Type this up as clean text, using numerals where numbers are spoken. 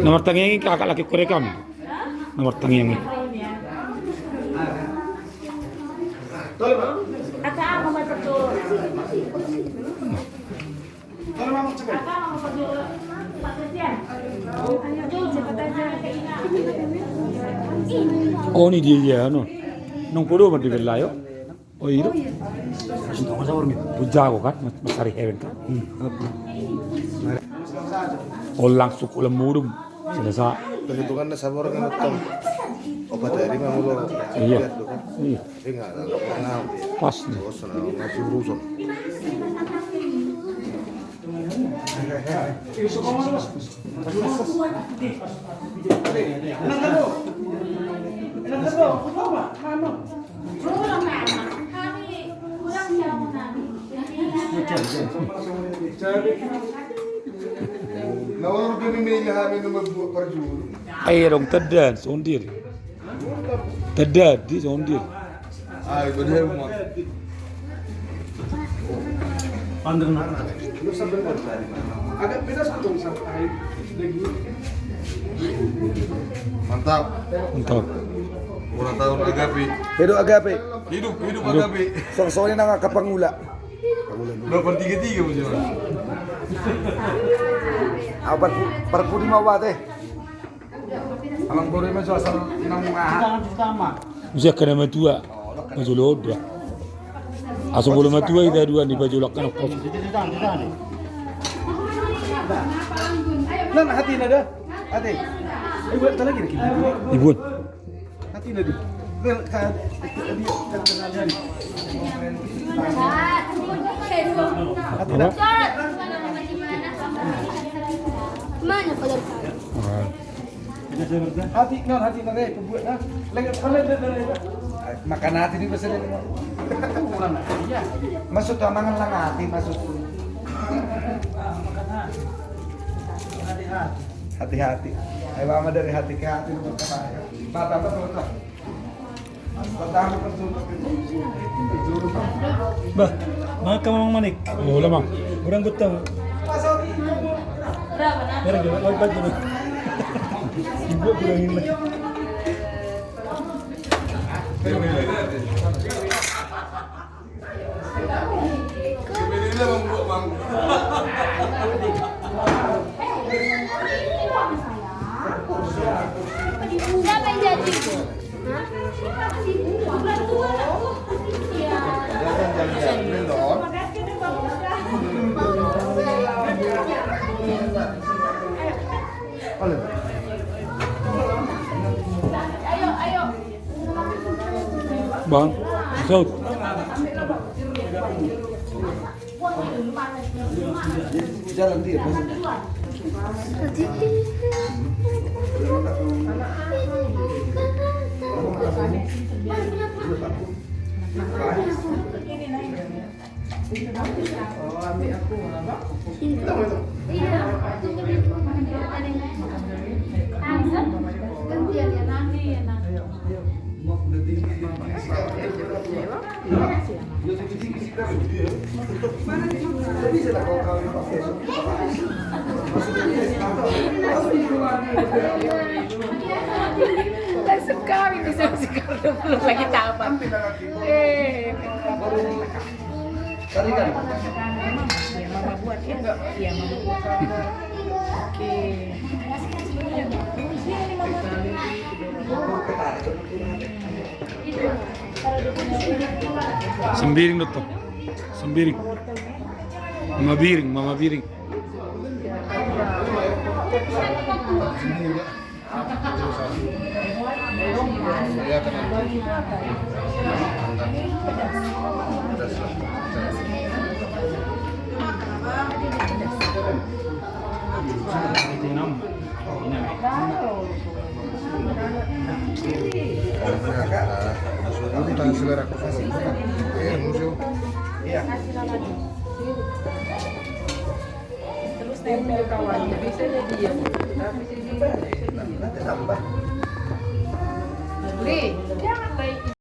Nomor tangi kakak laki kurekam. Nomor tangi yang ini. Oh ini dia ya, no. Nung podo mati belayo. Oh itu. Sudah masa orang itu. Bujago kan, masari heaven kan. Oh langsung kulam murum. Selesai. Perhitungan sabor kan betul. Obat dari mana lo? Iya. Iya. Enggak pernah. Pas nih. Masih berusaha. Nawar kami milihan nomor perjuru. Ayo dong tedan, sondir. Tedan di sondir. Ay, benar mo. Pandang nak. Agak beda satu sampai mantap. Mantap. Ulang tahun Agapi. Pero agape, Hidup Agapi. soalnya nang kapangula. 833 mo siya. Apa perpudi mau teh? Alang bore mo siya sa nang mga Sama. Usia kena matua. Maju loda. Asal boleh matua ida dua di baju lakan kos. Nan hati nada. Hati. Buat lagi nih. Ibuan. Hati nada. Bel ka Mana kalau hati non hati nada buat nah. Lagi makan hati ini biasanya. Maksud mangan lang hati maksud. Hati-hati. Ayo mama dari hati ke hati lu kata. Mata betul. Pertama betul. Bah, maka memang manik. Oh lama. Orang gutang. Mereka juga lompat dulu. Ibu kurangin lagi. siapa yang jadi? Bang. Saud. Jalan dia. Langsung kami bisa sekarang belum lagi tamat. Tadi kan Ya mama buat ya enggak? Iya mama buat. Oke. Sembiring dokter. Sembiring. Mama biring. Selera kopi. iya. Terus nempel kawannya bisa jadi ya. Nanti tambah. Li, jangan baik